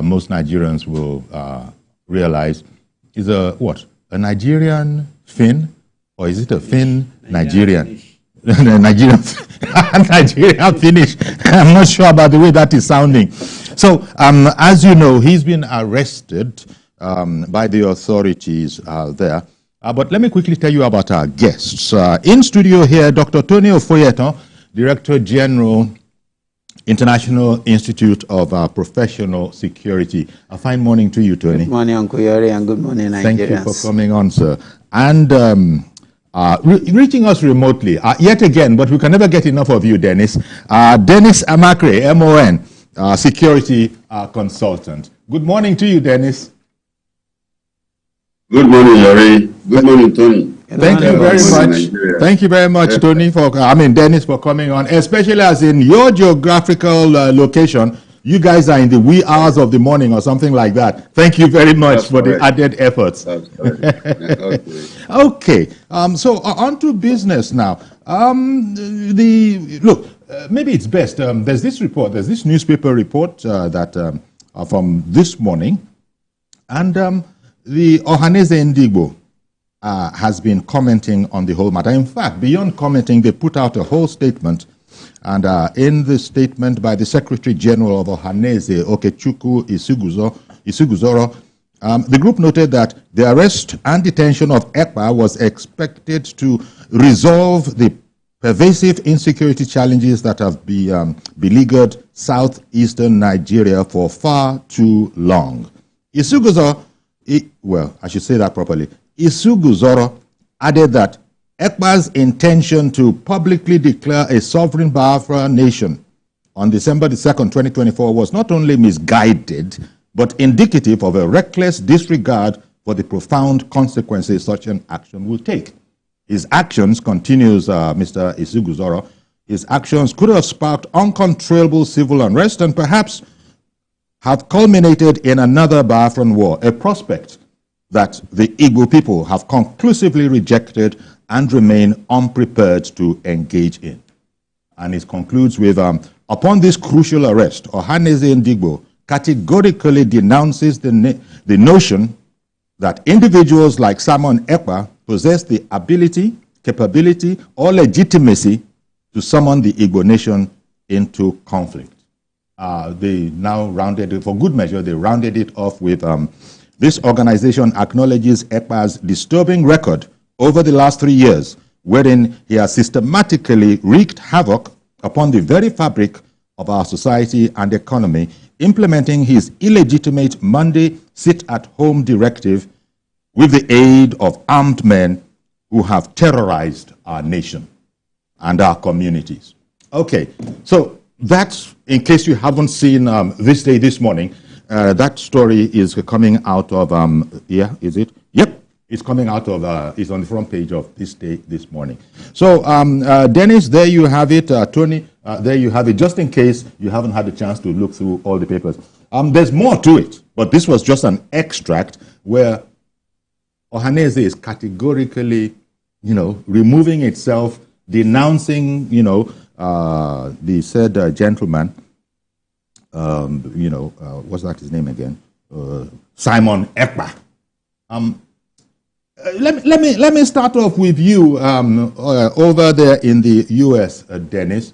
most Nigerians will realize is a what? A Nigerian Finn? Or is it a Finn Nigerian? Nigerian Finnish. I'm not sure about the way that is sounding. So, as you know, he's been arrested by the authorities there. But let me quickly tell you about our guests. In studio here, Dr. Tony Ofoyeton, Director General, International Institute of Professional Security. A fine morning to you, Tony. Good morning, Uncle Yori, and good morning, Nigerians. Thank you for coming on, sir. And reaching us remotely, yet again, but we can never get enough of you, Dennis. Dennis Amakre, MON, Security Consultant. Good morning to you, Dennis. Good morning, Yori. Good morning, Tony. Thank you very much. Thank you very much, Tony, Dennis, for coming on, especially as in your geographical location. You guys are in the wee hours of the morning or something like that. Thank you very much for the added efforts. Okay. So on to business now. Maybe it's best. There's this newspaper report that from this morning, and the Ohaneze Ndigbo has been commenting on the whole matter. In fact, beyond commenting, they put out a whole statement. And in the statement by the Secretary General of Ohaneze, Okechukwu Isuguzoro, the group noted that the arrest and detention of Ekpa was expected to resolve the pervasive insecurity challenges that have beleaguered southeastern Nigeria for far too long. Isuguzoro, I should say that properly. Isuguzoro added that Ekpa's intention to publicly declare a sovereign Biafra nation on December the 2nd, 2024 was not only misguided, but indicative of a reckless disregard for the profound consequences such an action will take. His actions, continues Mr. Isuguzoro, his actions could have sparked uncontrollable civil unrest and perhaps have culminated in another Biafran war, a prospect that the Igbo people have conclusively rejected and remain unprepared to engage in. And it concludes with, upon this crucial arrest, Ohaneze Ndigbo categorically denounces the notion that individuals like Simon Ekpa possess the ability, capability, or legitimacy to summon the Igbo nation into conflict. They now rounded it, for good measure, they rounded it off with, this organization acknowledges Ekpa's disturbing record over the last 3 years, wherein he has systematically wreaked havoc upon the very fabric of our society and economy, implementing his illegitimate Monday sit-at-home directive with the aid of armed men who have terrorized our nation and our communities. Okay, so that's, in case you haven't seen This Day This Morning, that story is coming out of, is it? Yep. It's coming out of, it's on the front page of This Day This Morning. So, Dennis, there you have it. Tony, there you have it. Just in case you haven't had a chance to look through all the papers. There's more to it, but this was just an extract where Ohaneze is categorically, removing itself, denouncing, the said gentleman, what's that his name again? Simon Ekpa. Let me start off with you over there in the U.S., Dennis.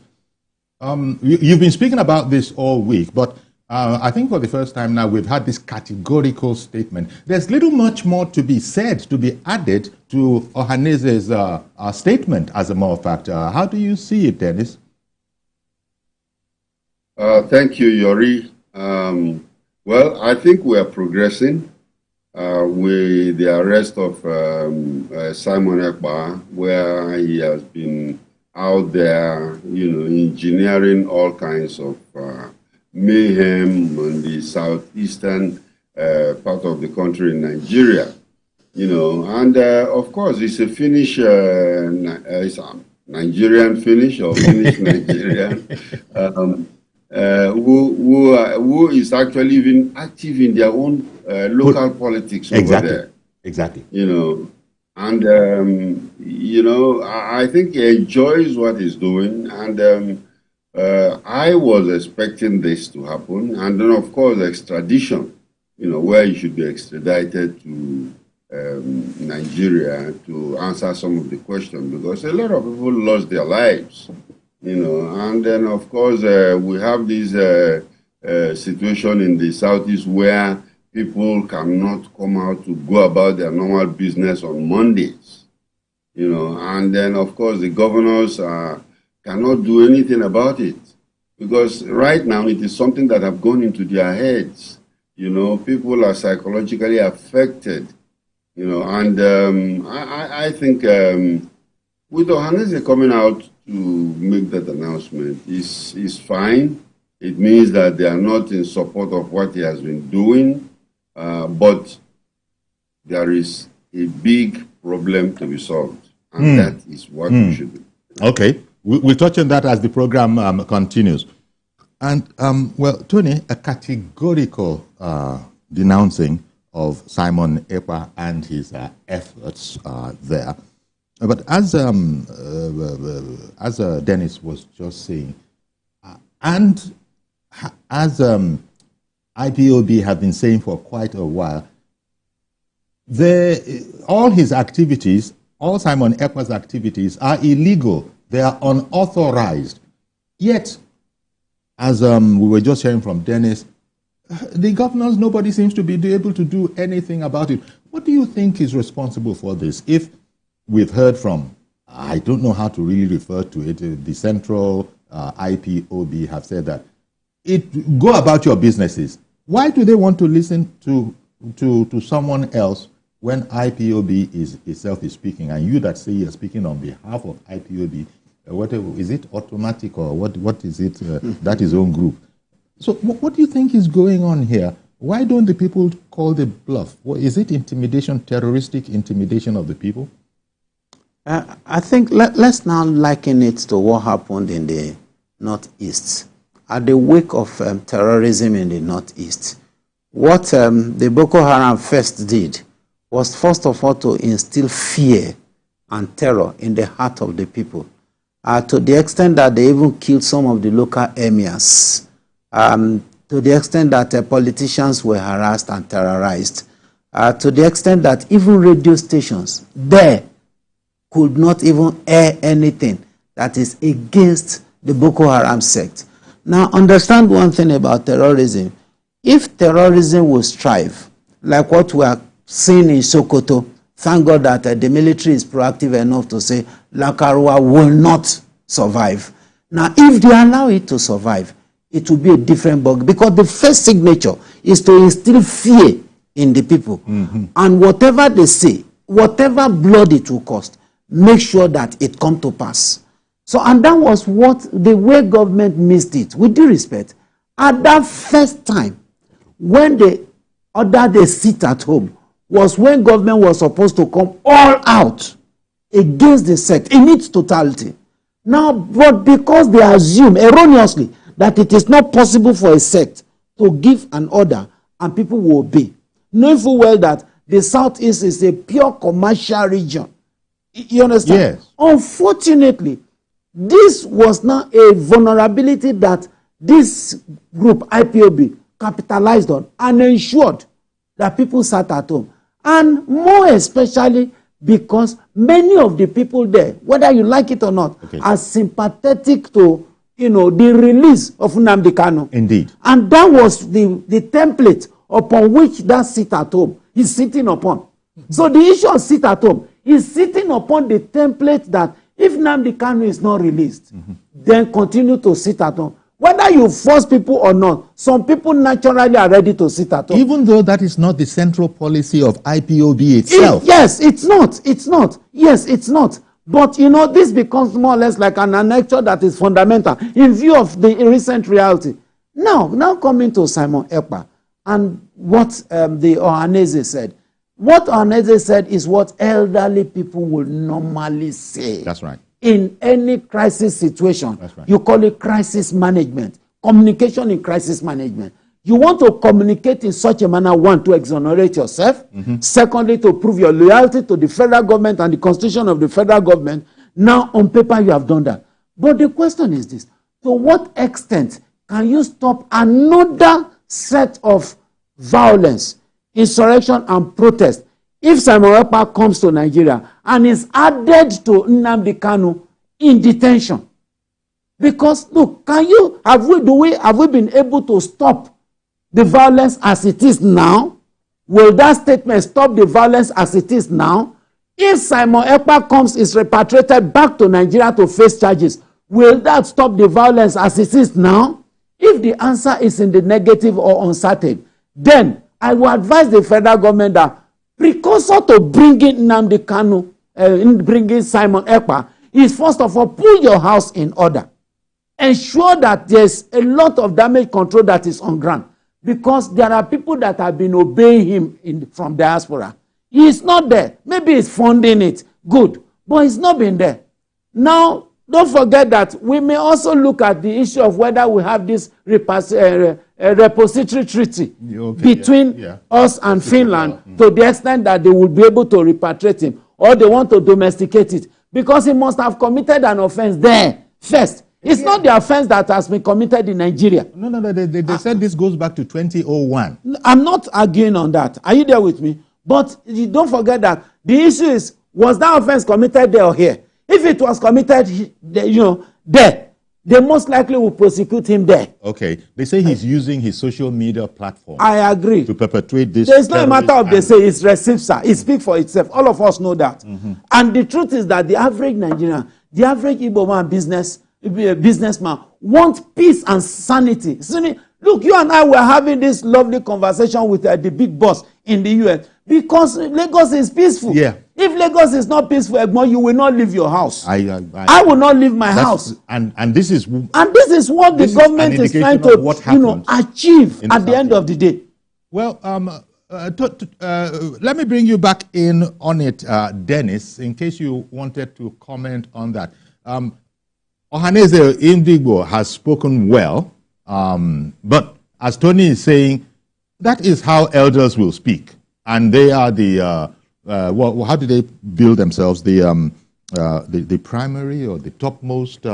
You've been speaking about this all week, but I think for the first time now we've had this categorical statement. There's little much more to be said, to be added to Ohaneze's statement, as a matter of fact. How do you see it, Dennis? Thank you, Yori. Well, I think we are progressing. With the arrest of Simon Ekpa, where he has been out there, engineering all kinds of mayhem on the southeastern part of the country in Nigeria, and of course it's a Finnish, it's a Nigerian Finnish or Finnish Nigerian, who is actually even active in their own local politics over there. Exactly. And I think he enjoys what he's doing, and I was expecting this to happen, and then of course extradition, where you should be extradited to Nigeria to answer some of the questions, because a lot of people lost their lives, and then of course we have this situation in the Southeast where people cannot come out to go about their normal business on Mondays, and then of course the governors cannot do anything about it, because right now it is something that have gone into their heads. People are psychologically affected, and I think with Ohaneze coming out to make that announcement is fine. It means that they are not in support of what he has been doing, but there is a big problem to be solved, and that is what we should do. Okay, we'll touch on that as the program continues. And, well, Tony, a categorical denouncing of Simon Ekpa and his efforts there. But as Dennis was just saying, and as IPOB have been saying for quite a while, all his activities, all Simon Ekpa's activities are illegal. They are unauthorized. Yet, as we were just hearing from Dennis, the governors, nobody seems to be able to do anything about it. What do you think is responsible for this? If we've heard from, I don't know how to really refer to it, the central IPOB have said that, go about your businesses. Why do they want to listen to someone else when IPOB itself is speaking, and you that say you're speaking on behalf of IPOB, whatever, is it automatic or what is it, that his own group? So what do you think is going on here? Why don't the people call the bluff? Is it intimidation, terroristic intimidation of the people? I think let's now liken it to what happened in the Northeast. At the wake of terrorism in the Northeast, what the Boko Haram first did was first of all to instill fear and terror in the heart of the people, to the extent that they even killed some of the local emirs, to the extent that politicians were harassed and terrorized, to the extent that even radio stations there could not even air anything that is against the Boko Haram sect. Now, understand one thing about terrorism. If terrorism will strive, like what we are seeing in Sokoto, thank God that the military is proactive enough to say Lakarua will not survive. Now, if they allow it to survive, it will be a different bug, because the first signature is to instill fear in the people. And whatever they say, whatever blood it will cost, make sure that it come to pass. So, and that was what the way government missed it. With due respect, at that first time, when they ordered a sit at home, was when government was supposed to come all out against the sect in its totality. Now, but because they assume erroneously that it is not possible for a sect to give an order and people will obey, knowing full well that the Southeast is a pure commercial region. You understand? Yes. Unfortunately, this was not a vulnerability that this group, IPOB, capitalized on and ensured that people sat at home. And more especially because many of the people there, whether you like it or not, are sympathetic to, the release of Nnamdi Kanu. Indeed. And that was the template upon which that sit at home is sitting upon. So the issue of sit at home is sitting upon the template that if Nnamdi Kanu is not released, then continue to sit at home. Whether you force people or not, some people naturally are ready to sit at home. Even though that is not the central policy of IPOB itself. Yes, it's not. It's not. Yes, it's not. But, this becomes more or less like an annexure that is fundamental in view of the recent reality. Now coming to Simon Ekpa and what the Ohaneze said. What Ohaneze said is what elderly people will normally say. That's right. In any crisis situation. That's right. You call it crisis management. Communication in crisis management. You want to communicate in such a manner, one, to exonerate yourself. Secondly, to prove your loyalty to the federal government and the constitution of the federal government. Now, on paper, you have done that. But the question is this. to what extent can you stop another set of violence, insurrection, and protest if Simon Ekpa comes to Nigeria and is added to Nnamdi Kanu in detention? Because look, have we been able to stop the violence as it is now? Will that statement stop the violence as it is now? If Simon Ekpa comes, is repatriated back to Nigeria to face charges, will that stop the violence as it is now? If the answer is in the negative or uncertain, then I will advise the federal government that precursor to bringing Nnamdi Kanu, bringing Simon Ekpa, is first of all, put your house in order. Ensure that there's a lot of damage control that is on ground, because there are people that have been obeying him from diaspora. He is not there. Maybe he's funding it. Good. But he's not been there. Now, don't forget that we may also look at the issue of whether we have this repository treaty between us and Finland to the extent that they will be able to repatriate him, or they want to domesticate it, because he must have committed an offense there first. It's not the offense that has been committed in Nigeria. No. They said this goes back to 2001. I'm not arguing on that. Are you there with me? But you don't forget that the issue is, was that offense committed there or here? If it was committed, there, they most likely will prosecute him there. Okay. They say he's using his social media platform. I agree. To perpetrate this. There's not a matter of they say it's reciprocal. It speaks for itself. All of us know that. And the truth is that the average Nigerian, the average Igbo man businessman wants peace and sanity. Look, you and I were having this lovely conversation with the big boss in the US because Lagos is peaceful. Yeah. If Lagos is not peaceful, Egmont, you will not leave your house. I will not leave my house. And this is what the government is trying to achieve at the end of the day. Well, let me bring you back in on it, Dennis, in case you wanted to comment on that. Ohaneze Ndigbo has spoken well, but as Tony is saying, that is how elders will speak. And they are the, how do they build themselves? The primary or the topmost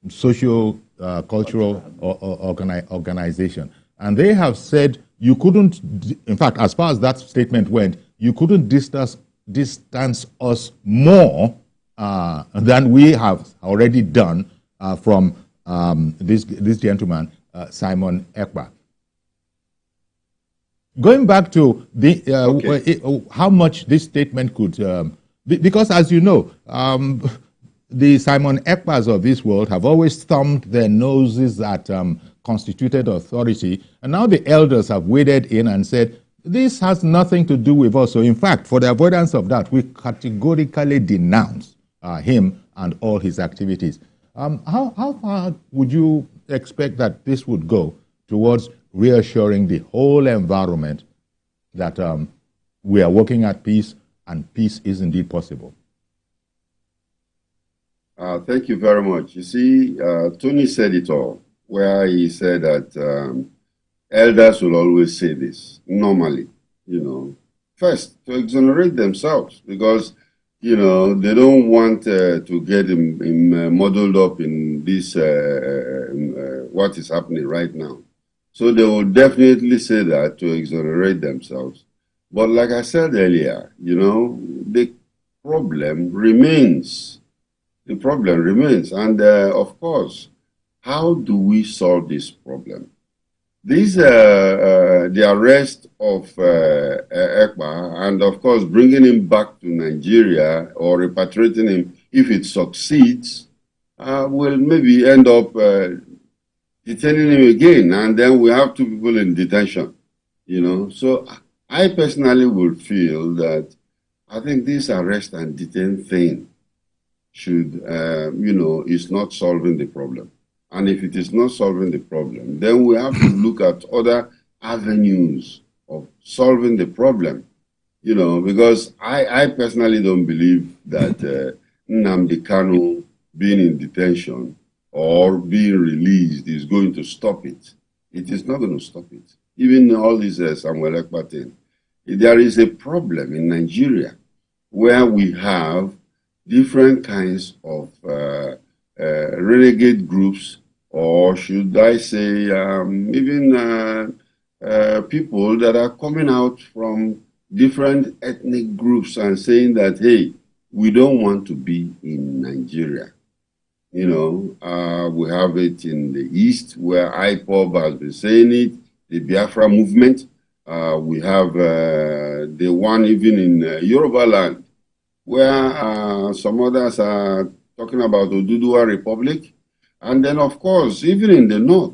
socio-cultural organization. And they have said you couldn't, in fact, as far as that statement went, you couldn't distance us more than we have already done from this gentleman, Simon Ekpa. Going back to the how much this statement could, because as you know, the Simon Ekpas of this world have always thumbed their noses at constituted authority, and now the elders have waded in and said, this has nothing to do with us. So in fact, for the avoidance of that, we categorically denounce him and all his activities. How far would you expect that this would go towards reassuring the whole environment that we are working at peace and peace is indeed possible? Thank you very much. You see, Tony said it all, where he said that elders will always say this, normally, first, to exonerate themselves, because they don't want to get him muddled up in this, what is happening right now. So they will definitely say that to exonerate themselves. But like I said earlier, the problem remains. The problem remains. And of course, how do we solve this problem? The arrest of Ekpa, and of course bringing him back to Nigeria or repatriating him, if it succeeds, will maybe end up detaining him again, and then we have two people in detention. So I personally would feel that I think this arrest and detain thing should, is not solving the problem. And if it is not solving the problem, then we have to look at other avenues of solving the problem, because I personally don't believe that Nnamdi Kanu being in detention or being released is going to stop it. It is not going to stop it. Even all this Samuel Ekpa thing. There is a problem in Nigeria where we have different kinds of renegade groups or should I say, even people that are coming out from different ethnic groups and saying that, hey, we don't want to be in Nigeria. You know, we have it in the East where IPOB has been saying it, the Biafra movement. We have the one even in Yoruba land where some others are talking about Oduduwa Republic. And then, of course, even in the North,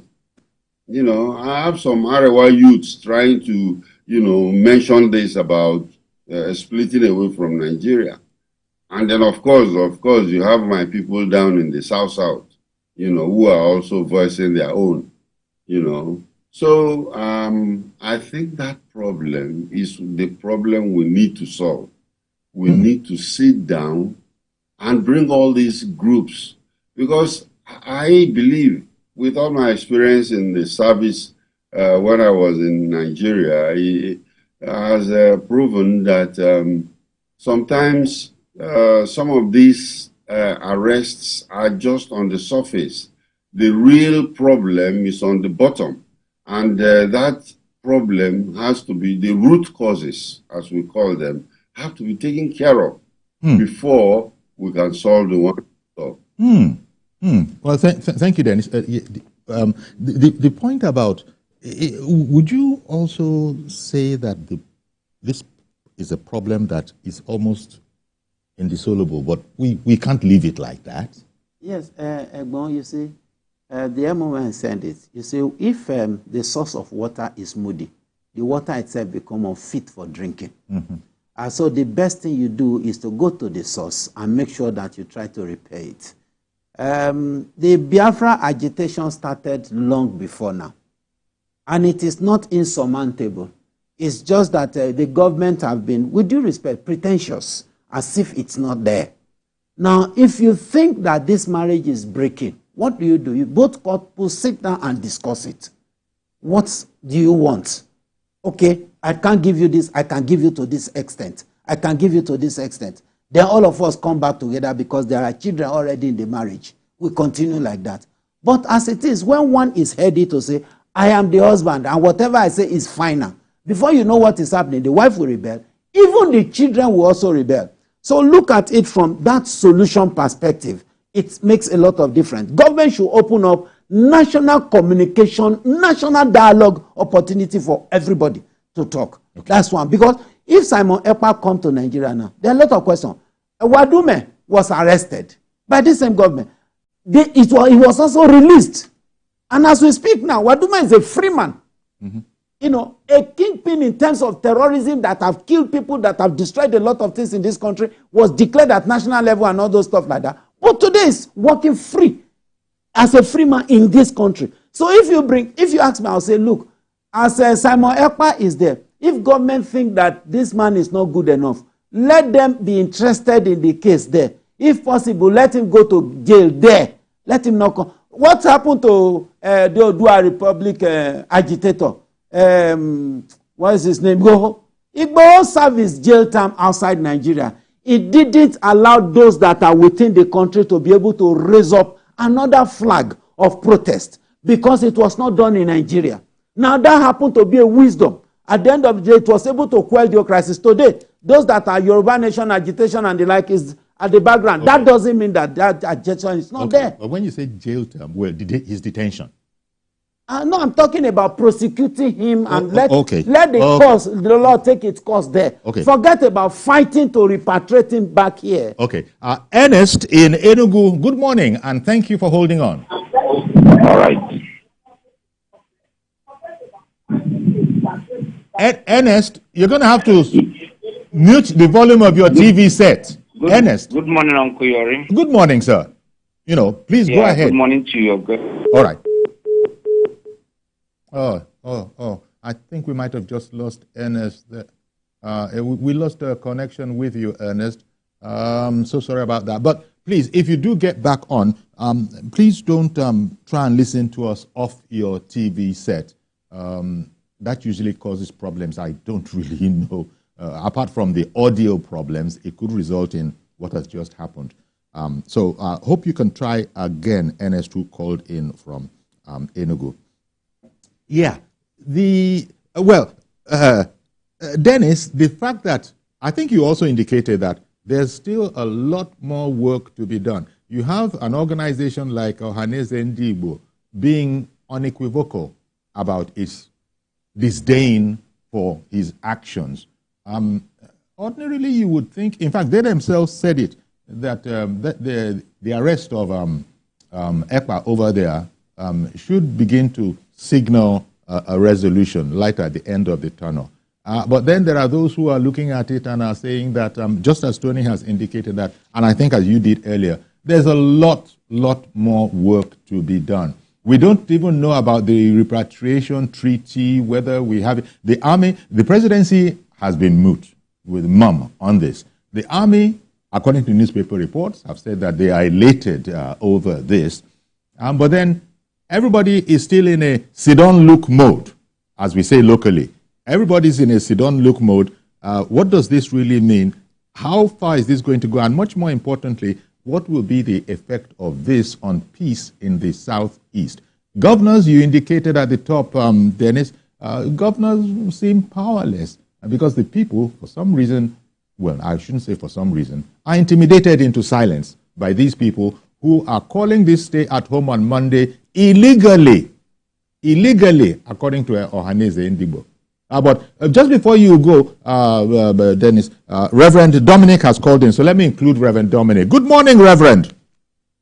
you know, I have some Arewa youths trying to, you know, mention this about splitting away from Nigeria. And then, of course, you have my people down in the South, you know, who are also voicing their own, you know. So I think that problem is the problem we need to solve. We need to sit down and bring all these groups, because I believe, with all my experience in the service when I was in Nigeria, it has proven that sometimes some of these arrests are just on the surface. The real problem is on the bottom. And that problem has to be, the root causes, as we call them, have to be taken care of before we can solve the one. Well, thank you, Dennis. The point about, would you also say that this is a problem that is almost indissoluble, but we can't leave it like that? Yes, Egbon, you see, the MON said it. You see, if the source of water is muddy, the water itself becomes unfit for drinking. So the best thing you do is to go to the source and make sure that you try to repair it. The Biafra agitation started long before now, and it is not insurmountable. It's just that the government have been, with due respect, pretentious, as if it's not there. Now, if you think that this marriage is breaking, what do? You both couples sit down and discuss it. What do you want? Okay, I can't give you this, I can give you to this extent. I can give you to this extent. Then all of us come back together because there are children already in the marriage. We continue like that. But as it is, when one is ready to say, I am the husband, and whatever I say is final, before you know what is happening, the wife will rebel. Even the children will also rebel. So look at it from that solution perspective. It makes a lot of difference. Government should open up national communication, national dialogue opportunity for everybody to talk. Okay. That's one. Because if Simon Ekpa come to Nigeria now, there are a lot of questions. Wadume was arrested by the same government. He was also released. And as we speak now, Wadume is a free man. You know, a kingpin in terms of terrorism that have killed people, that have destroyed a lot of things in this country, was declared at national level and all those stuff like that. But today is working free as a free man in this country. So if you ask me, I'll say, look, as Simon Ekpa is there, if government think that this man is not good enough, let them be interested in the case there. If possible, let him go to jail there. Let him not come. What happened to the Oduduwa Republic agitator? What is his name? Igbo served his jail term outside Nigeria. It didn't allow those that are within the country to be able to raise up another flag of protest because it was not done in Nigeria. Now that happened to be a wisdom. At the end of the day, it was able to quell the crisis. Today, those that are Yoruba Nation agitation and the like is at the background. Okay. That doesn't mean that agitation is not there. But when you say jail term, well, his detention. No, I'm talking about prosecuting him and let the law take its course there. Okay. Forget about fighting to repatriate him back here. Okay. Ernest in Enugu, good morning, and thank you for holding on. All right. Ernest, you're going to have to mute the volume of your TV set. Ernest. Good morning, Uncle Yori. Good morning, sir. You know, please go ahead. Good morning to you. All right. Oh, I think we might have just lost Ernest. We lost a connection with you, Ernest. So sorry about that. But please, if you do get back on, please don't try and listen to us off your TV set. That usually causes problems. I don't really know. Apart from the audio problems, it could result in what has just happened. So hope you can try again, Ernest, who called in from Enugu. Yeah, Dennis, the fact that I think you also indicated that there's still a lot more work to be done. You have an organization like Ohaneze Ndigbo being unequivocal about its disdain for his actions. Ordinarily, you would think, in fact, they themselves said it, that the arrest of Ekpa over there should begin to signal a resolution, light at the end of the tunnel. But then there are those who are looking at it and are saying that, just as Tony has indicated that, and I think as you did earlier, there's a lot more work to be done. We don't even know about the repatriation treaty, whether we have it. The army, the presidency has been mum on this. The army, according to newspaper reports, have said that they are elated over this. But then everybody is still in a sit-on-look mode, as we say locally. Everybody's in a sit-on-look mode. What does this really mean? How far is this going to go? And much more importantly, what will be the effect of this on peace in the southeast? Governors, you indicated at the top, Dennis, governors seem powerless because the people, for some reason, well, I shouldn't say for some reason, are intimidated into silence by these people who are calling this stay at home on Monday illegally, according to Ohaneze Ndigbo. But just before you go, Dennis, Reverend Dominic has called in, so let me include Reverend Dominic. Good morning, Reverend.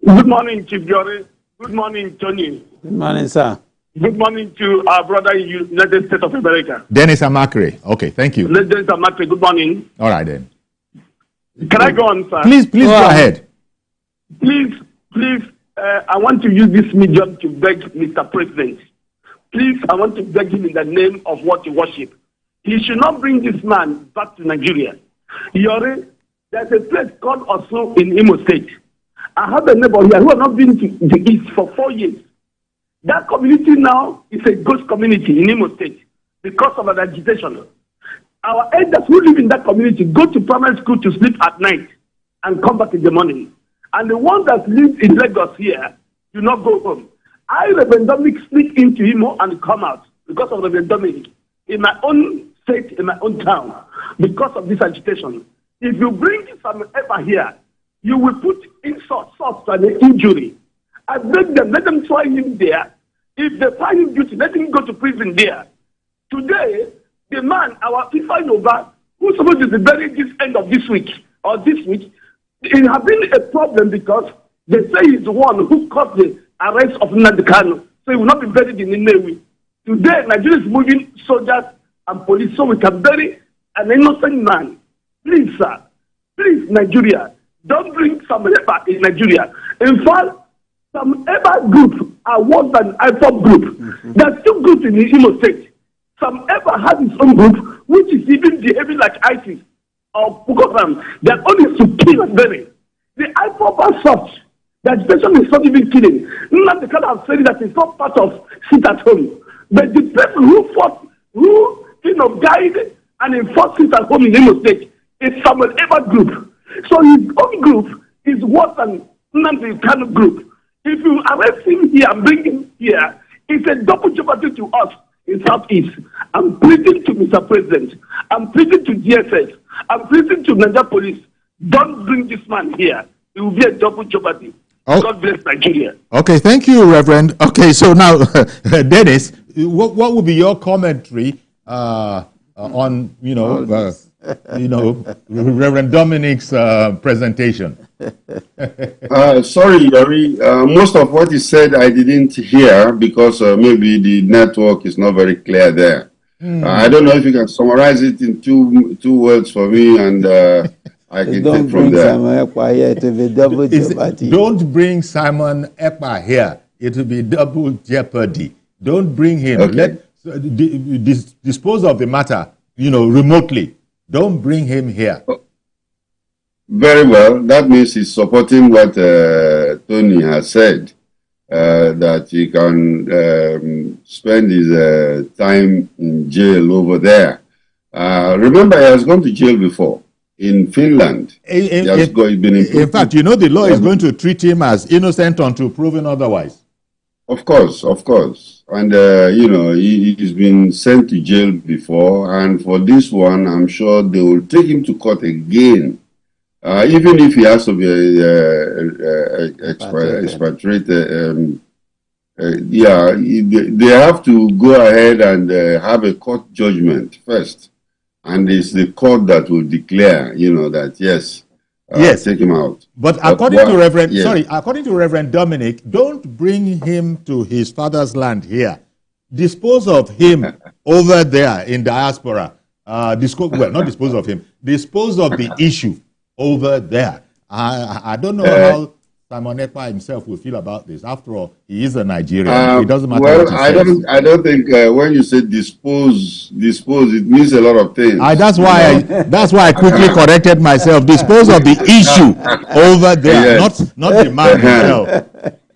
Good morning, Chief Jory. Good morning, Tony. Good morning, sir. Good morning to our brother in the United States of America. Dennis Amakre. Okay, thank you. Dennis Amakre, good morning. All right, then. Can I go on, sir? Please go ahead. Please, I want to use this medium to beg Mr. President. Please, I want to beg him in the name of what you worship. He should not bring this man back to Nigeria. Yori, there's a place called Osu in Imo State. I have a neighbor here who has not been to the East for 4 years. That community now is a ghost community in Imo State because of an agitation. Our elders who live in that community go to primary school to sleep at night and come back in the morning. And the ones that live in Lagos here do not go home. I, Reverend Dominic, sneak into Imo and come out because of Reverend Dominic in my own state, in my own town, because of this agitation. If you bring some ever here, you will put insult to an injury. I beg them, let them try him there. If they find him guilty, let him go to prison there. Today, the man, our Ifa Nova, who's supposed to be buried this end of this week, or this week, it has been a problem because they say he's the one who caused the arrest of Nnamdi Kanu, so he will not be buried in Nnewi. Today, Nigeria is moving soldiers and police so we can bury an innocent man. Please, sir, please, Nigeria, don't bring some Ekpa in Nigeria. In fact, some Ekpa group are worse than IPOP group. There are two groups in the Imo State. Some Ekpa has its own group, which is even behaving like ISIS or Boko Haram. Their own is to kill and bury. The IPOP are soft. The agitation is not even killing. Nnamdi Kanu has said that it's not part of sit at home. But the person who fought, who guided and enforced sit at home in Imo State is Samuel Ekpa group. So his own group is worse than Nnamdi Kanu group. If you arrest him here and bring him here, it's a double jeopardy to us in Southeast. I'm pleading to Mr. President. I'm pleading to DSS. I'm pleading to Nigeria Police. Don't bring this man here. It will be a double jeopardy. Oh. God bless Nigeria. Okay, thank you, Reverend. Okay, so now, Dennis, what would be your commentary on, Reverend Dominic's presentation? Sorry, Larry. Most of what he said I didn't hear because maybe the network is not very clear there. I don't know if you can summarize it in two words for me, and I can take from there. Don't bring Simon Ekpa here. It will be double jeopardy. Don't bring him. Okay. Let dispose of the matter, remotely. Don't bring him here. Very well. That means he's supporting what Tony has said, that he can spend his time in jail over there. Remember, he has gone to jail before. in Finland. In fact, you know, the law is going to treat him as innocent until proven otherwise. Of course. And, you know, he's been sent to jail before. And for this one, I'm sure they will take him to court again. Even if he has to be expatriated. They have to go ahead and have a court judgment first. And it's the court that will declare, you know, that yes, take him out. But according to Reverend Dominic, don't bring him to his father's land here. Dispose of him over there in diaspora. Not dispose of him. Dispose of the issue over there. I don't know how Simon Ekpa himself will feel about this. After all, he is a Nigerian. It doesn't matter. Well, I don't think when you say dispose, it means a lot of things. That's why I quickly corrected myself. Dispose of the issue over there, yes. not the man himself.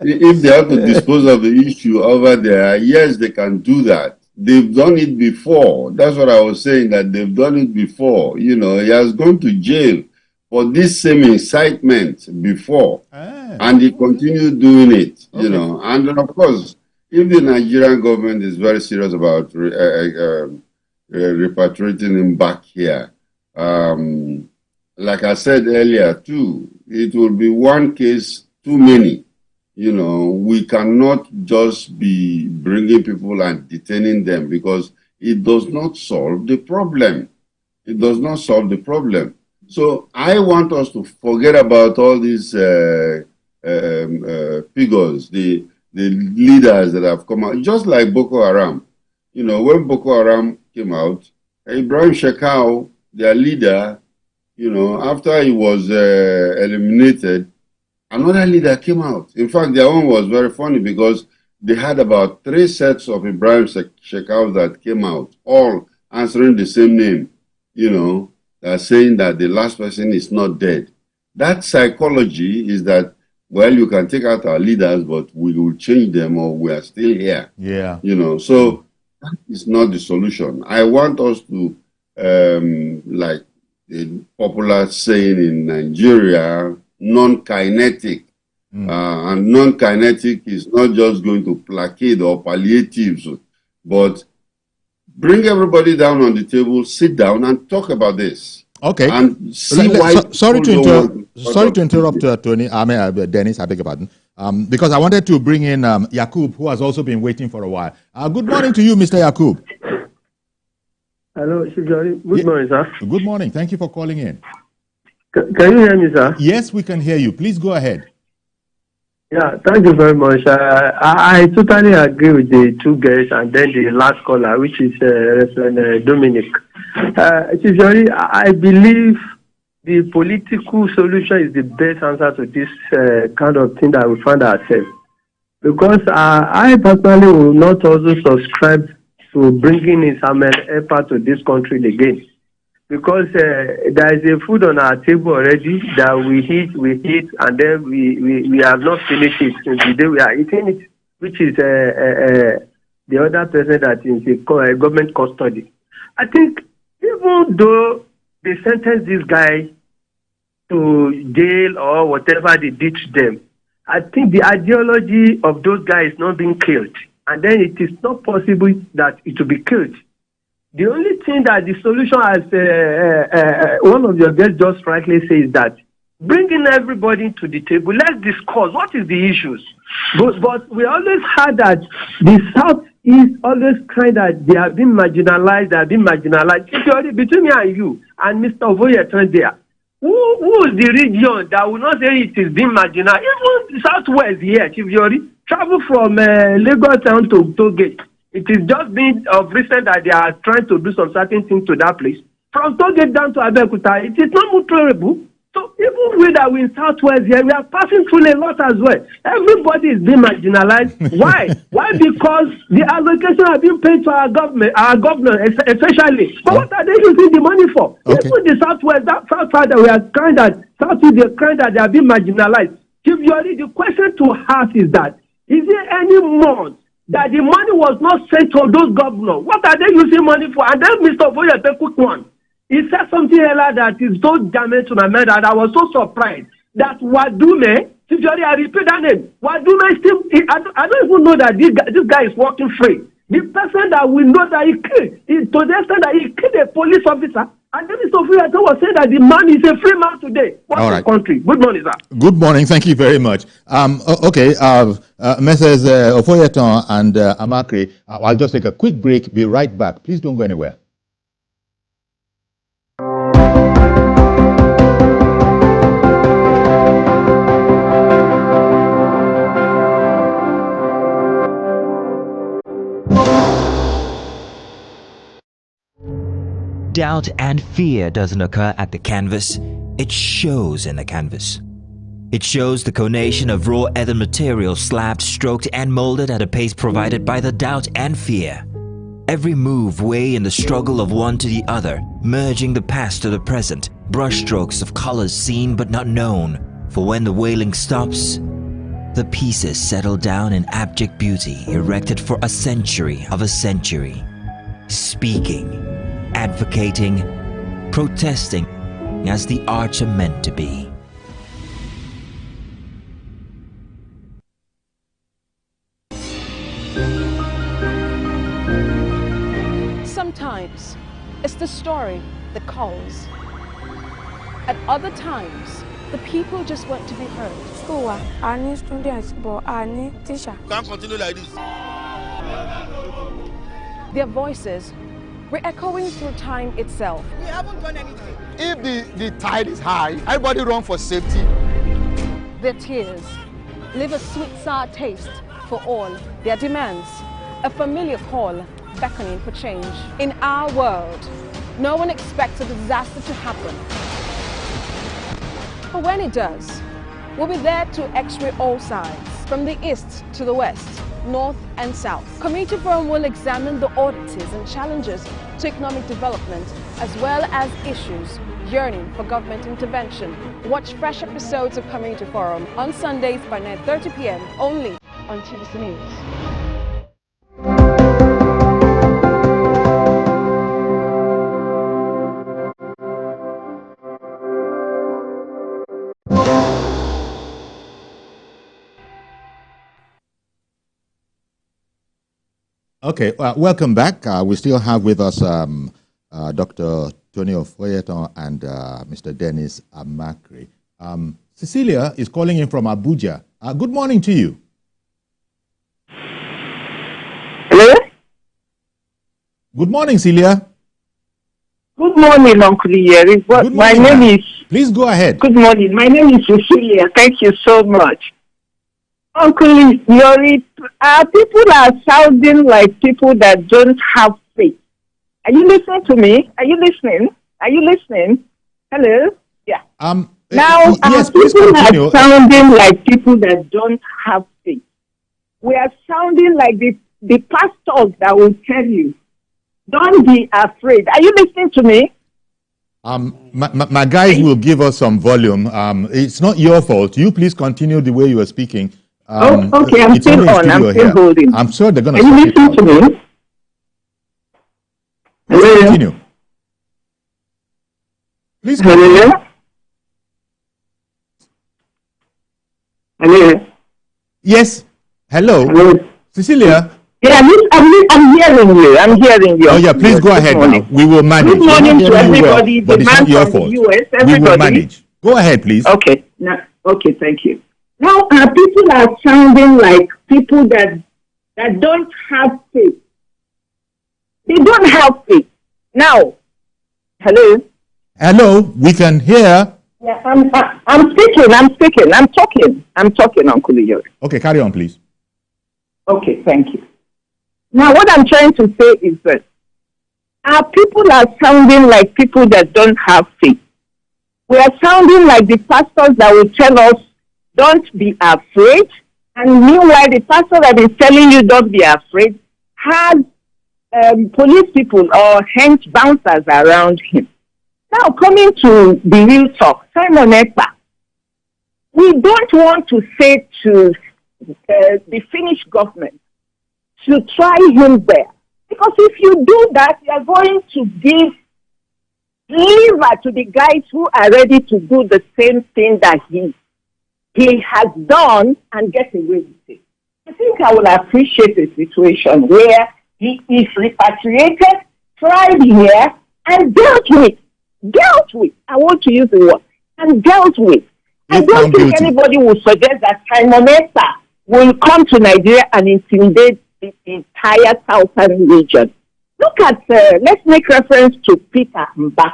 If they have to dispose of the issue over there, yes, they can do that. They've done it before. That's what I was saying, that they've done it before. You know, he has gone to jail for this same incitement before, and he continued doing it, you know. And then, of course, if the Nigerian government is very serious about repatriating him back here, like I said earlier too, it will be one case too many. You know, we cannot just be bringing people and detaining them, because it does not solve the problem. It does not solve the problem. So I want us to forget about all these figures, the leaders that have come out, just like Boko Haram. You know, when Boko Haram came out, Ibrahim Shekau, their leader, you know, after he was eliminated, another leader came out. In fact, their own was very funny, because they had about 3 sets of Ibrahim Shekau that came out, all answering the same name, you know, saying that the last person is not dead. That psychology is that, well, you can take out our leaders, but we will change them, or we are still here. Yeah. You know, so that is not the solution. I want us to, like the popular saying in Nigeria, non-kinetic. And non-kinetic is not just going to placate or palliatives, but bring everybody down on the table, sit down, and talk about this. Okay. And see why. Sorry to interrupt, Tony. Dennis, I beg your pardon. Because I wanted to bring in Yakub, who has also been waiting for a while. Good morning to you, Mr. Yakub. Hello, Good morning, sir. Good morning. Thank you for calling in. Can you hear me, sir? Yes, we can hear you. Please go ahead. Yeah, thank you very much. I totally agree with the two guests and then the last caller, which is Reverend Dominic. I believe the political solution is the best answer to this kind of thing that we find ourselves. Because I personally will not also subscribe to bringing in Samuel Ekpa to this country again. Because there is a food on our table already that we eat, and then we have not finished it since the day we are eating it, which is the other person that is in government custody. I think even though they sentence this guy to jail or whatever they did to them, I think the ideology of those guys is not being killed, and then it is not possible that it will be killed. The only thing that the solution, as one of your guests just rightly says, that bringing everybody to the table, let's discuss what is the issues. But we always heard that the South is always kind of, they have been marginalized, Between me and you and Mr. Ovoyetan there, who is the region that will not say it is being marginalized? Even Southwest here, Chief Yori, travel from Lagos town to Tollgate. It is just been of recent that they are trying to do some certain things to that place. From Tollgate down to Abeokuta, it is not more tolerable. So even we that we in Southwest here, we are passing through a lot as well. Everybody is being marginalized. Why? Why? Because the allocation have been paid to our governor, especially. But what are they using the money for? Okay. Even the Southwest, that South side that we are kind of, Southeast, they are kind of, they are being marginalized. Chief Yori, the question to ask is that, is there any month that the money was not sent to those governors? What are they using money for? And then Mr. Ovoye, a quick one. He said something earlier that is so damaging to my mind that I was so surprised that Wadume, sincerely, I repeat that name, Wadume still, I don't even know that this guy is walking free. The person that we know that he killed, to the extent that he killed a police officer, and then Mr. Ofuyeta was saying that the man is a free man today. What's the country? Good morning, sir. Good morning. Thank you very much. Okay, Messrs. Ofuyeta and Amakri, I'll just take a quick break. Be right back. Please don't go anywhere. Doubt and fear doesn't occur at the canvas, it shows in the canvas. It shows the conation of raw earthen material slabbed, stroked and molded at a pace provided by the doubt and fear. Every move way in the struggle of one to the other, merging the past to the present, brushstrokes of colors seen but not known. For when the wailing stops, the pieces settle down in abject beauty erected for a century of a century. Speaking, advocating, protesting as the arts are meant to be. Sometimes it's the story that calls. At other times, the people just want to be heard. School, I need students, but I need teacher. Can't continue like this. Their voices re-echoing through time itself. We haven't done anything. If the tide is high, everybody run for safety. Their tears leave a sweet sour taste for all their demands. A familiar call beckoning for change. In our world, no one expects a disaster to happen. But when it does, we'll be there to x-ray all sides, from the east to the west, north and south. Community Forum will examine the oddities and challenges to economic development, as well as issues yearning for government intervention. Watch fresh episodes of Community Forum on Sundays by 9:30 p.m. only on TVC News. Okay, welcome back. We still have with us Dr. Tony Ofuyeta and Mr. Dennis Amakri. Cecilia is calling in from Abuja. Good morning to you. Hello? Good morning, Celia. Good morning, Uncle Yeri. My name is... Please go ahead. Good morning. My name is Cecilia. Thank you so much. Uncle Yori, people are sounding like people that don't have faith. Are you listening to me? Are you listening? Are you listening? Hello? Yeah. Now, yes, people are sounding like people that don't have faith. We are sounding like the pastors that will tell you, don't be afraid. Are you listening to me? My guys will give us some volume. It's not your fault. You please continue the way you are speaking. Okay, I'm still on. I'm still holding. I'm sure they're going to. Are you listening to me? Hello? Continue. Please continue. Hello? Hello? Yes. Hello? Hello? Cecilia? Yeah, I'm hearing you. I'm hearing you. Oh, yeah, please go ahead now. We will manage. Good morning to everybody. But it's not your fault. The US, everybody. We will manage. Go ahead, please. Okay. Okay, thank you. Now, people are sounding like people that don't have faith. They don't have faith. Now, hello? Hello, we can hear. Yeah, I'm speaking. I'm talking, Uncle Yori. Okay, carry on, please. Okay, thank you. Now, what I'm trying to say is that people are sounding like people that don't have faith. We are sounding like the pastors that will tell us, don't be afraid. And meanwhile, the pastor that is telling you don't be afraid has police people or hench bouncers around him. Now, coming to the real talk, Simon Ekpa, we don't want to say to the Finnish government to try him there. Because if you do that, you are going to give Leave her to the guys who are ready to do the same thing that he has done and get away with it. I think I would appreciate a situation where he is repatriated, tried here, and dealt with. Dealt with. I want to use the word. And dealt with. I don't think anybody will suggest that Simon Ekpa will come to Nigeria and intimidate the entire southern region. Look at, let's make reference to Peter Mba.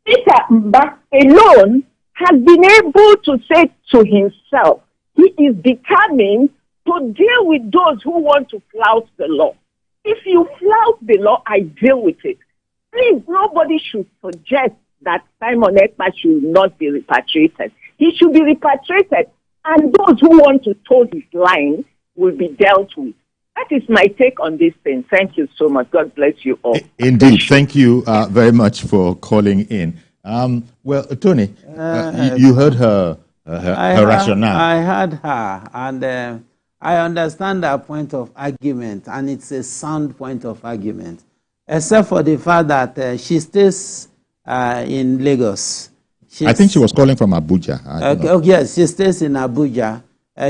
Peter Mba alone has been able to say to himself, he is determined to deal with those who want to flout the law. If you flout the law, I deal with it. Please, nobody should suggest that Simon Ekpa should not be repatriated. He should be repatriated, and those who want to toe his line will be dealt with. That is my take on this thing. Thank you so much. God bless you all. Indeed. Thank you very much for calling in. Well, Tony, you heard her rationale. I heard her, and I understand her point of argument, and it's a sound point of argument, except for the fact that she stays in Lagos. I think she was calling from Abuja. Yes, she stays in Abuja.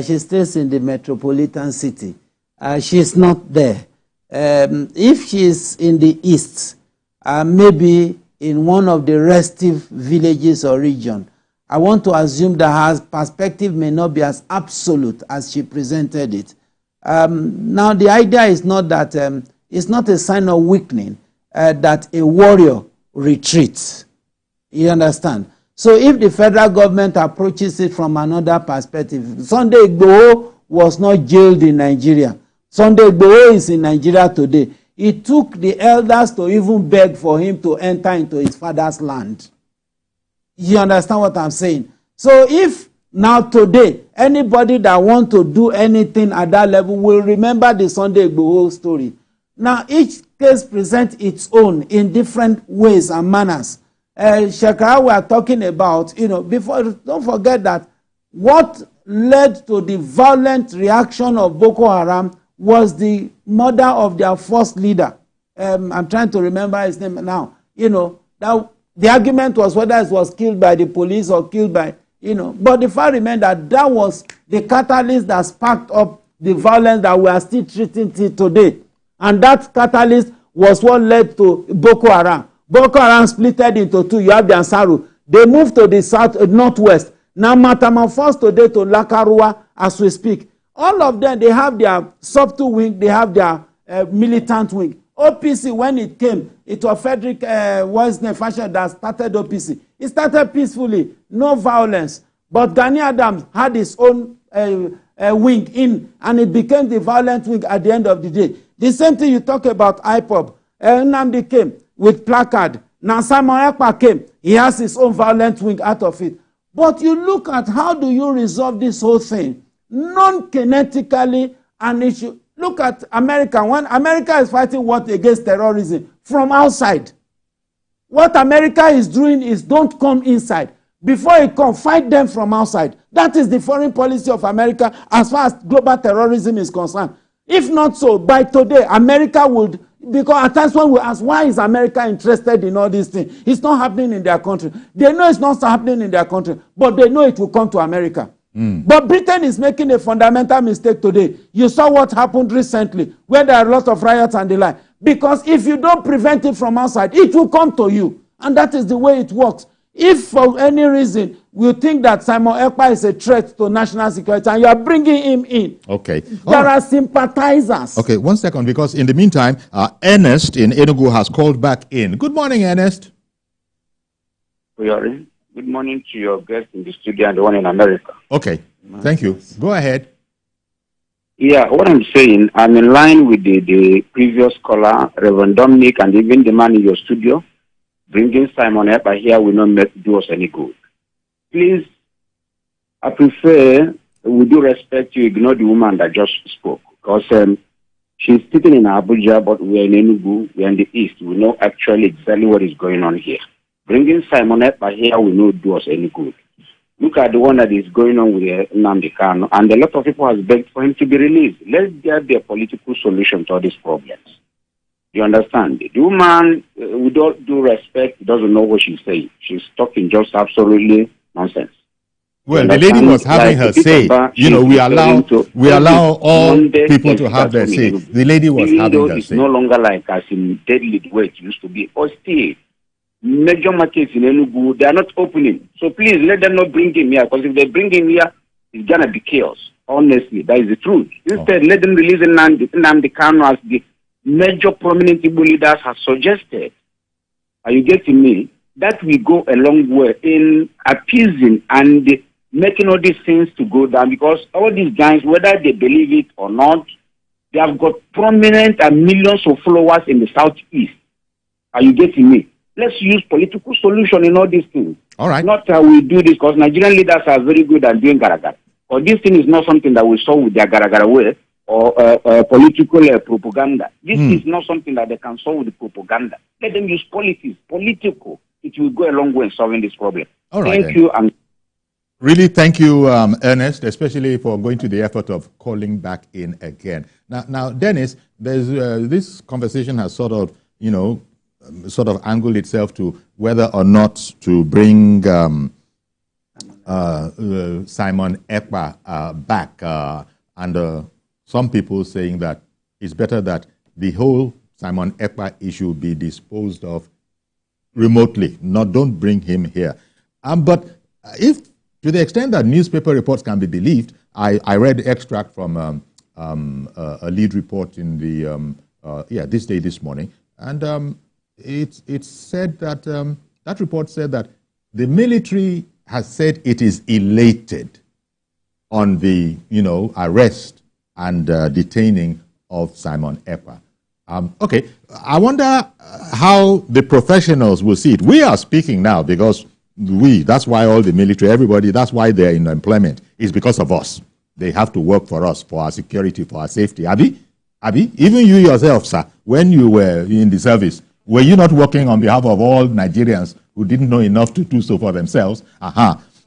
She stays in the metropolitan city. She's not there. If she's in the east, maybe in one of the restive villages or region, I want to assume that her perspective may not be as absolute as she presented it. Now, the idea is not that it's not a sign of weakening that a warrior retreats. You understand? So if the federal government approaches it from another perspective, Sunday Igboho was not jailed in Nigeria. Sunday Igboho is in Nigeria today. It took the elders to even beg for him to enter into his father's land. You understand what I'm saying? So if now today, anybody that want to do anything at that level will remember the Sunday Igboho story. Now each case presents its own in different ways and manners. Shekara, we are talking about, before, don't forget that what led to the violent reaction of Boko Haram was the murder of their first leader. I'm trying to remember his name now. That the argument was whether it was killed by the police or killed by, but the fact remains that was the catalyst that sparked up the violence that we are still treating today. And that catalyst was what led to Boko Haram. Boko Haram splitted into two. You have the Ansaru. They moved to the northwest. Now metamorphosed today to Lakarua as we speak. All of them, they have their subtle wing, they have their militant wing. OPC, when it came, it was Frederick Fashion that started OPC. It started peacefully, no violence. But Gani Adams had his own wing in, and it became the violent wing at the end of the day. The same thing you talk about IPOB. Nnamdi came with placard. Now Simon Ekpa came. He has his own violent wing out of it. But you look at how do you resolve this whole thing? Non-kinetically, and it should look at America. When America is fighting what against terrorism from outside, what America is doing is don't come inside. Before it come, fight them from outside. That is the foreign policy of America as far as global terrorism is concerned. If not so, by today, America would, because at times when we ask, why is America interested in all these things? It's not happening in their country. They know it's not happening in their country, but they know it will come to America. But Britain is making a fundamental mistake today. You saw what happened recently, where there are a lot of riots and the like. Because if you don't prevent it from outside, it will come to you. And that is the way it works. If for any reason you think that Simon Ekpa is a threat to national security and you are bringing him in, okay, there are sympathizers. Okay, 1 second, because in the meantime, Ernest in Enugu has called back in. Good morning, Ernest. Good morning to your guest in the studio and the one in America. Okay, thank you. Go ahead. Yeah, what I'm saying, I'm in line with the previous caller, Reverend Dominic, and even the man in your studio. Bringing Simon Ekpa here will not do us any good. Please, I prefer, with due respect, you ignore the woman that just spoke. Because she's sitting in Abuja, but we're in Enugu, we're in the east. We know actually exactly what is going on here. Bringing Simon Ekpa here will not do us any good. Look at the one that is going on with Nnamdi Kanu, and a lot of people have begged for him to be released. Let's get the political solution to all these problems. You understand? The woman, with all due respect, doesn't know what she's saying. She's talking just absolutely nonsense. Well, the lady was having her say. You know, we allow all people to have their say. The lady was having her it's say. No longer like as in deadly the way it used to be. Or still, major markets in Enugu, they are not opening. So please let them not bring him here, because if they bring him here, it's gonna be chaos. Honestly, that is the truth. Instead, let them release Nnamdi Kanu as the major prominent Igbo leaders have suggested. Are you getting me? That will go a long way in appeasing and making all these things to go down, because all these guys, whether they believe it or not, they have got prominent and millions of followers in the southeast. Are you getting me? Let's use political solution in all these things. All right. Not how we do this, because Nigerian leaders are very good at doing garagara. Or this thing is not something that we saw with their garagara way or political propaganda. This is not something that they can solve with propaganda. Let them use politics, political. It will go a long way in solving this problem. All right. Thank you. And really, thank you, Ernest, especially for going to the effort of calling back in again. Now, Dennis, there's this conversation has sort of angled itself to whether or not to bring Simon Ekpa back, and some people saying that it's better that the whole Simon Ekpa issue be disposed of remotely. Don't bring him here. But if, to the extent that newspaper reports can be believed, I read extract from a lead report in the This Day this morning, and it said that that report said that the military has said it is elated on the arrest and detaining of Simon Ekpa. Okay, I wonder how the professionals will see it. We are speaking now because that's why all the military, everybody, that's why they're in employment, is because of us. They have to work for us, for our security, for our safety. Abi, even you yourself, sir, when you were in the service, were you not working on behalf of all Nigerians who didn't know enough to do so for themselves?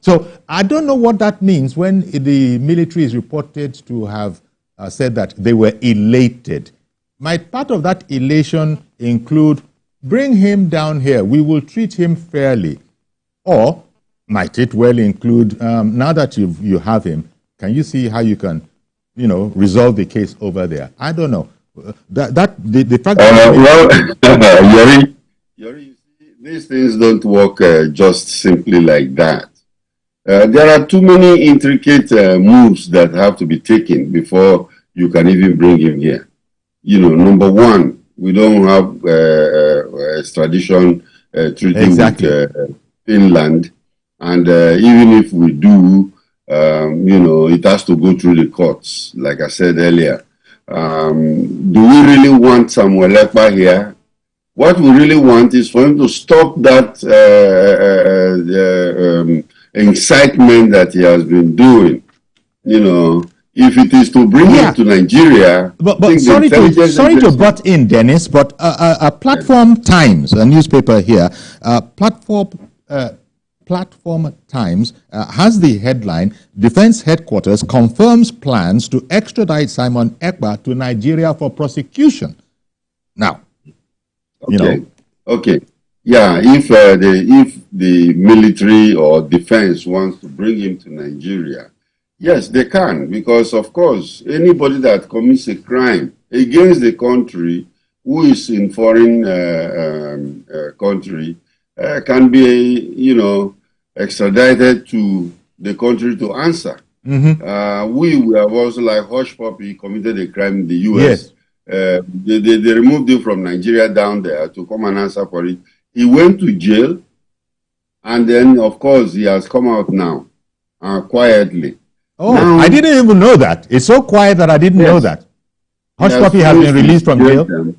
So I don't know what that means when the military is reported to have said that they were elated. Might part of that elation include, bring him down here, we will treat him fairly? Or might it well include, now that you have him, can you see how you can, resolve the case over there? I don't know. The fact that Yori, these things don't work just simply like that. There are too many intricate moves that have to be taken before you can even bring him here. Number one, we don't have extradition treaty with Finland, and even if we do, it has to go through the courts, like I said earlier. Do we really want Samuel Ekpa here? What we really want is for him to stop that incitement that he has been doing. If it is to bring him to Nigeria. But sorry to butt in, Dennis, but a Platform Times, a newspaper here, Platform Times has the headline, Defense Headquarters confirms plans to extradite Simon Ekpa to Nigeria for prosecution. Now, Okay. Yeah, if the military or defense wants to bring him to Nigeria, yes, they can, because of course, anybody that commits a crime against the country who is in foreign country can be, extradited to the country to answer. We have also, like Hush Puppy, committed a crime in the U.S. Yes. They removed him from Nigeria down there to come and answer for it. He went to jail, and then, of course, he has come out now, quietly. Oh, now, I didn't even know that. It's so quiet that I didn't know that. Hush Puppy has been released from jail.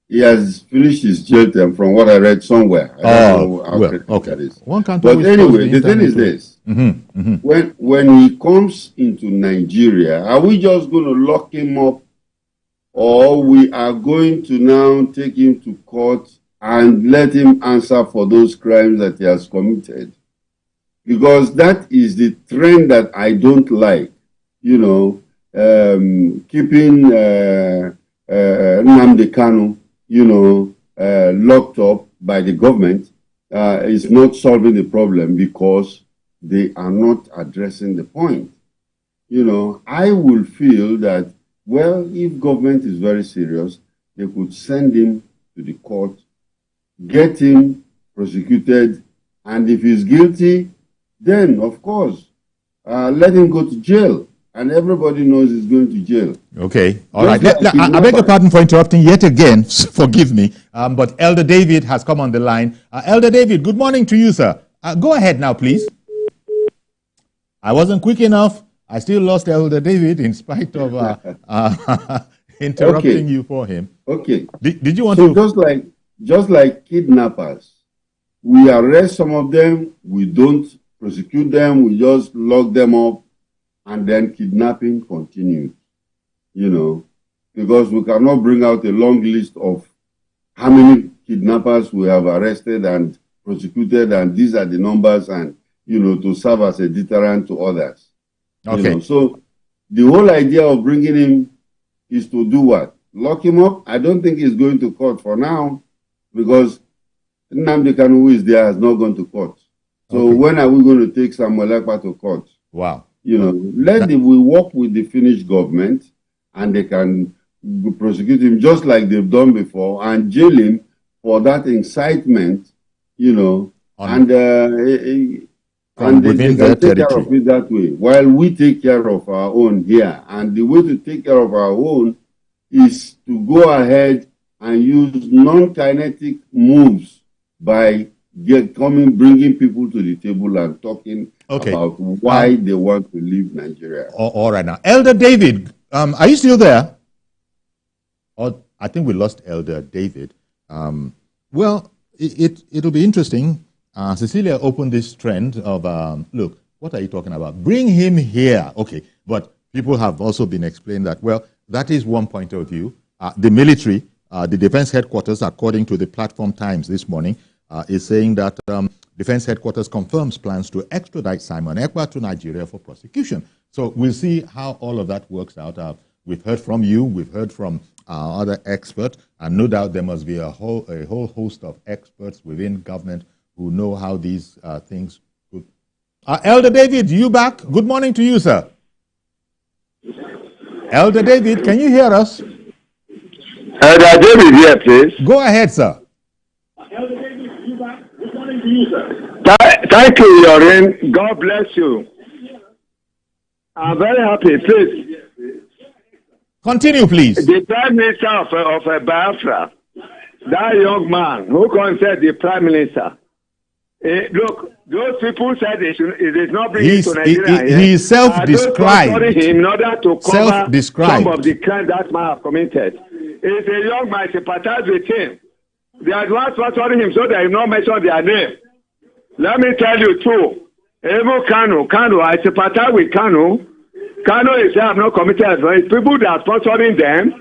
He has finished his jail term, from what I read somewhere. I don't know how okay. That is. But anyway, the thing is this. When he comes into Nigeria, are we just going to lock him up, or we are going to now take him to court and let him answer for those crimes that he has committed? Because that is the trend that I don't like. Keeping Nnamdi Kanu locked up by the government is not solving the problem because they are not addressing the point. I will feel that, well, if government is very serious, they could send him to the court, get him prosecuted, and if he's guilty, then, of course, let him go to jail. And everybody knows he's going to jail. Okay, all right. I beg your pardon for interrupting yet again. Forgive me. But Elder David has come on the line. Elder David, good morning to you, sir. Go ahead now, please. I wasn't quick enough. I still lost Elder David in spite of interrupting you for him. Okay. Did you want to? Just like kidnappers, we arrest some of them, we don't prosecute them, we just lock them up, and then kidnapping continues, because we cannot bring out a long list of how many kidnappers we have arrested and prosecuted, and these are the numbers, and, to serve as a deterrent to others. Okay. So the whole idea of bringing him is to do what? Lock him up? I don't think he's going to court for now, because Nnamdi Kanu, who is there, has not gone to court. So when are we going to take Samuel Ekpa to court? Wow. We work with the Finnish government, and they can prosecute him just like they've done before and jail him for that incitement, and they can take care of it that way, while we take care of our own here. And the way to take care of our own is to go ahead and use non-kinetic moves by bringing people to the table and talking about why they want to leave Nigeria. All right now. Elder David, are you still there? I think we lost Elder David. Well, it'll be interesting. Cecilia opened this trend of, look, what are you talking about? Bring him here. Okay, but people have also been explained that, well, that is one point of view. The military, the defense headquarters, according to the Platform Times this morning, is saying that Defense Headquarters confirms plans to extradite Simon Ekpa to Nigeria for prosecution. So we'll see how all of that works out. We've heard from you, we've heard from other experts, and no doubt there must be a whole host of experts within government who know how these things could. Elder David, you back? Good morning to you, sir. Elder David, can you hear us? Elder David, here, please. Go ahead, sir. Elder David, you back? Good morning to you, sir. Thank you, Yorin. God bless you. I'm very happy. Please. Continue, please. The Prime Minister of Biafra, that young man who said the Prime Minister. Look, those people said it is not bringing to Nigeria. He is self-described. Him in order to cover some of the crimes that man have committed. He's a young man, sympathize with him. They are the ones sponsoring him so they will not mention their name. Let me tell you too. Even Kanu, I sympathize with Kanu. Kanu is have not committed, but it's people that are sponsoring them,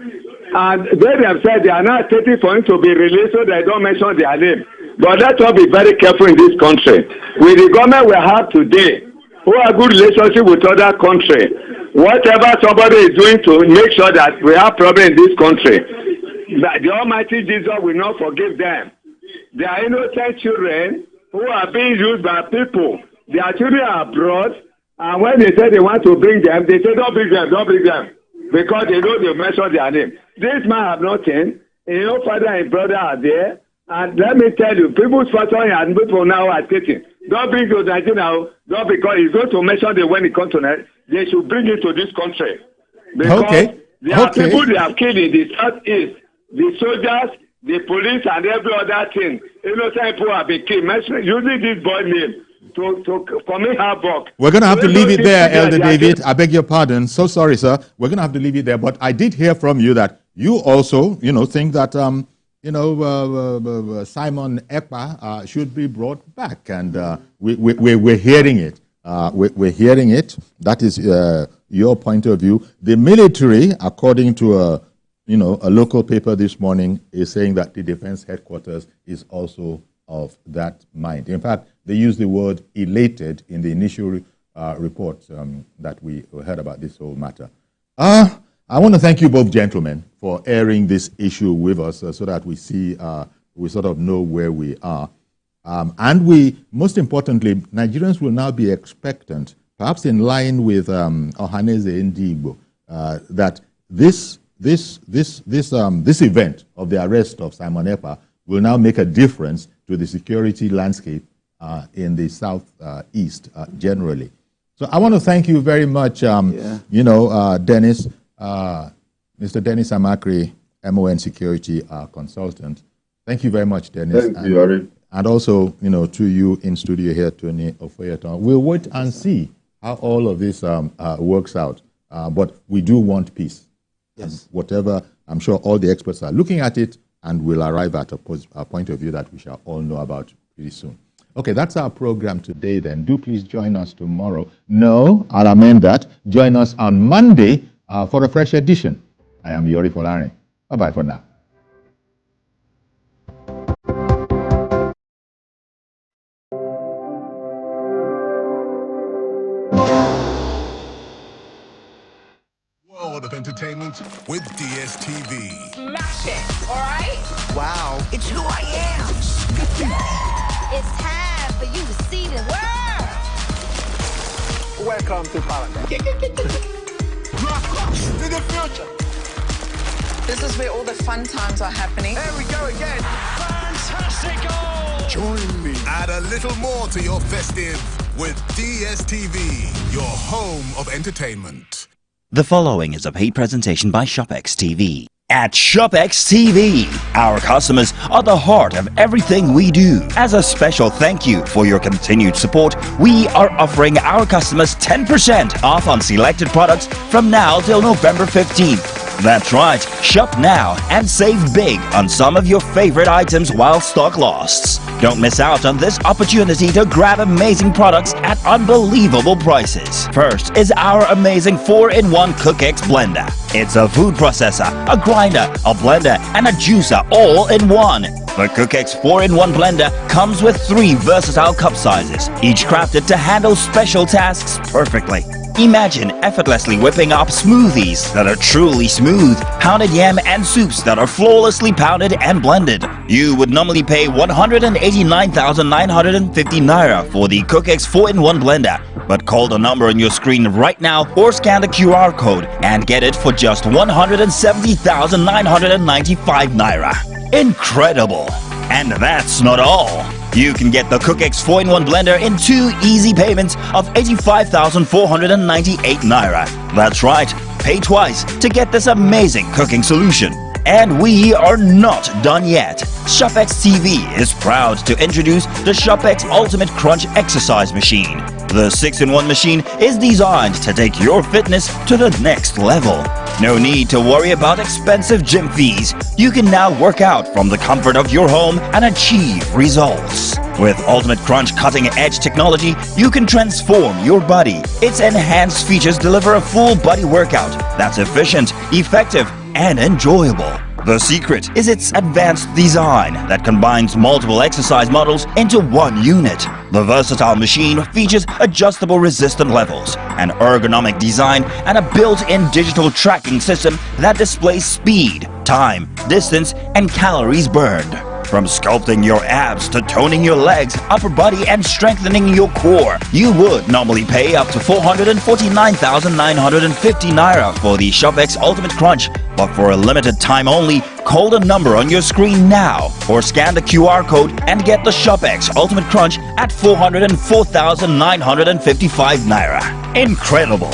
and they themselves, they are not stating for him to be released so they don't mention their name. But let us be very careful in this country. With the government we have today, who have good relationship with other countries, whatever somebody is doing to make sure that we have problem in this country, the Almighty Jesus will not forgive them. They are innocent children who are being used by people. Their children are abroad, and when they say they want to bring them, they say don't bring them, because they know they mention their name. This man have nothing. His own father and brother are there. And let me tell you, people sponsoring and people now are taking. Don't bring to Nigeria now, not because he's going to mention them when he comes to Nigeria. They should bring it to this country. Because there are people they have killed in the southeast. The soldiers, the police, and every other thing. Innocent people have been killed. Using this boy name to commit havoc. We're going to have to leave it there, Elder David. I beg your pardon. So sorry, sir. We're going to have to leave it there. But I did hear from you that you also, think that Simon Ekpa should be brought back, and we're hearing it. We're hearing it. That is your point of view. The military, according to a local paper this morning, is saying that the defense headquarters is also of that mind. In fact, they use the word elated in the initial report that we heard about this whole matter. I want to thank you both gentlemen for airing this issue with us so that we see, we sort of know where we are. And we, most importantly, Nigerians will now be expectant, perhaps in line with Ohaneze Ndigbo, that this event of the arrest of Simon Ekpa will now make a difference to the security landscape in the southeast generally. So I want to thank you very much, Dennis, Mr. Dennis Amakri, MON Security consultant. Thank you very much, Dennis. Thank you, Ari. And also, to you in studio here, Tony Ofoyeton. We'll wait and see how all of this works out. But we do want peace. Yes. Whatever, I'm sure all the experts are looking at it and will arrive at a point of view that we shall all know about pretty soon. Okay, that's our program today then. Do please join us tomorrow. No, I'll amend that. Join us on Monday for a fresh edition. I am Yori Folari. Bye-bye for now. World of entertainment with DSTV. Smash it, all right? Wow, it's who I am. It's time for you to see the world. Welcome to paradise. To the future. This is where all the fun times are happening. There we go again. Fantastical! Join me. Add a little more to your festive with DSTV, your home of entertainment. The following is a paid presentation by ShopX TV. At ShopX TV, our customers are the heart of everything we do. As a special thank you for your continued support, we are offering our customers 10% off on selected products from now till November 15th. That's right, shop now and save big on some of your favorite items while stock lasts. Don't miss out on this opportunity to grab amazing products at unbelievable prices. First is our amazing 4-in-1 CookX blender. It's a food processor, a grinder, a blender, and a juicer all in one. The CookX 4-in-1 blender comes with 3 versatile cup sizes, each crafted to handle special tasks perfectly. Imagine effortlessly whipping up smoothies that are truly smooth, pounded yam and soups that are flawlessly pounded and blended. You would normally pay 189,950 Naira for the CookX 4-in-1 blender, but call the number on your screen right now or scan the QR code and get it for just 170,995 Naira. Incredible! And that's not all. You can get the CookX 4-in-1 blender in 2 easy payments of 85,498 Naira. That's right, pay twice to get this amazing cooking solution. And we are not done yet. ShopX TV is proud to introduce the ShopX Ultimate Crunch Exercise Machine. The 6-in-1 machine is designed to take your fitness to the next level. No need to worry about expensive gym fees. You can now work out from the comfort of your home and achieve results. With Ultimate Crunch cutting-edge technology, you can transform your body. Its enhanced features deliver a full body workout that's efficient, effective, and enjoyable. The secret is its advanced design that combines multiple exercise models into one unit. The versatile machine features adjustable resistance levels, an ergonomic design, and a built-in digital tracking system that displays speed, time, distance, and calories burned. From sculpting your abs to toning your legs, upper body, and strengthening your core, you would normally pay up to 449,950 Naira for the ShopX Ultimate Crunch, but for a limited time only, call the number on your screen now or scan the QR code and get the ShopX Ultimate Crunch at 404,955 Naira. Incredible!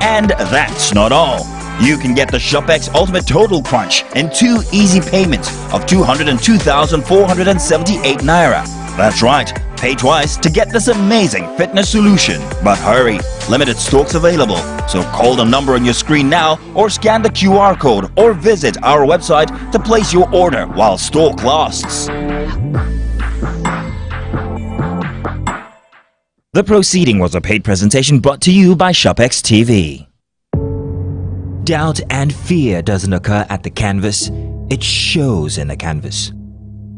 And that's not all. You can get the ShopX Ultimate Total Crunch in 2 easy payments of 202,478 Naira. That's right, pay twice to get this amazing fitness solution. But hurry, limited stocks available. So call the number on your screen now or scan the QR code or visit our website to place your order while stock lasts. The proceeding was a paid presentation brought to you by ShopX TV. Doubt and fear doesn't occur at the canvas, it shows in the canvas.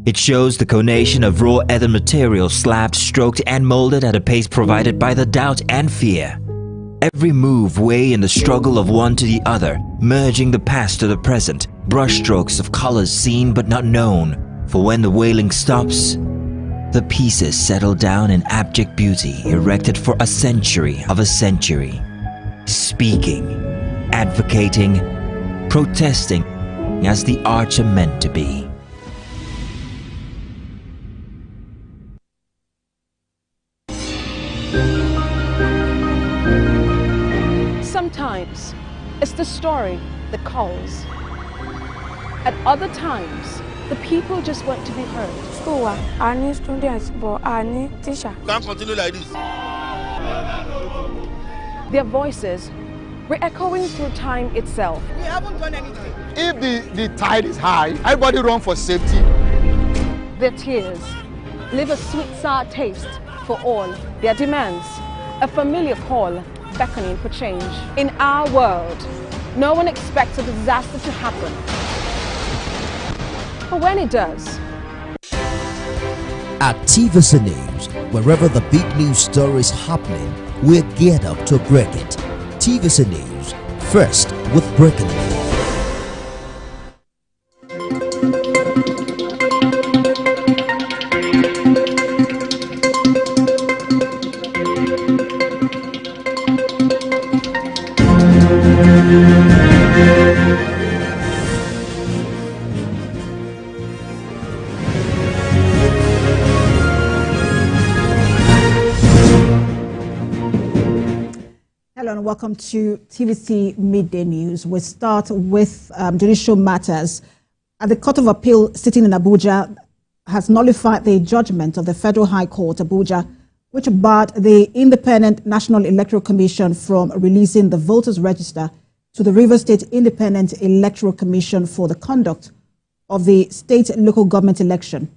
It shows the conation of raw earthen material slabbed, stroked and molded at a pace provided by the doubt and fear. Every move weigh in the struggle of one to the other, merging the past to the present, brushstrokes of colors seen but not known. For when the wailing stops, the pieces settle down in abject beauty erected for a century of a century. Speaking, advocating, protesting as the arts are meant to be. Sometimes it's the story that calls. At other times, the people just want to be heard. School, I need students, but I need teacher. Can't continue like this. Their voices re-echoing through time itself. We haven't done anything. If the tide is high, everybody run for safety. Their tears leave a sweet sour taste for all their demands. A familiar call beckoning for change. In our world, no one expects a disaster to happen. But when it does, at TVC News, wherever the big news story is happening, we're geared up to break it. TVC News, first with breaking news. Welcome to TVC Midday News. We start with judicial matters. The Court of Appeal sitting in Abuja has nullified the judgment of the Federal High Court, Abuja, which barred the Independent National Electoral Commission from releasing the voters' register to the Rivers State Independent Electoral Commission for the conduct of the state local government election.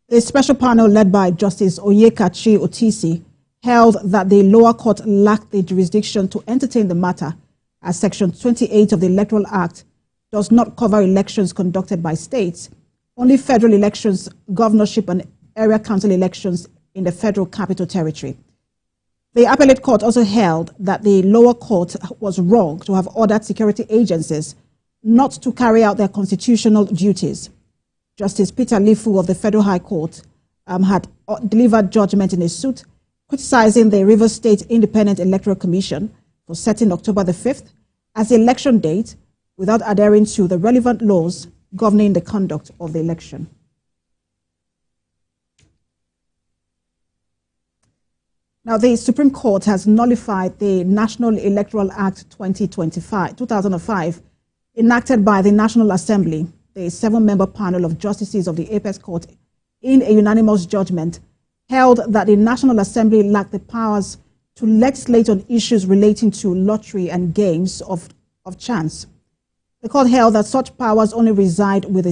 A special panel led by Justice Oyekachi Otisi held that the lower court lacked the jurisdiction to entertain the matter, as Section 28 of the Electoral Act does not cover elections conducted by states, only federal elections, governorship and area council elections in the Federal Capital Territory. The appellate court also held that the lower court was wrong to have ordered security agencies not to carry out their constitutional duties. Justice Peter Lifu of the Federal High Court had delivered judgment in a suit criticizing the Rivers State Independent Electoral Commission for setting October the 5th as the election date without adhering to the relevant laws governing the conduct of the election. Now, the Supreme Court has nullified the National Electoral Act 2005, enacted by the National Assembly, the 7-member panel of justices of the Apex Court, in a unanimous judgment, held that the National Assembly lacked the powers to legislate on issues relating to lottery and games of chance. The court held that such powers only reside with the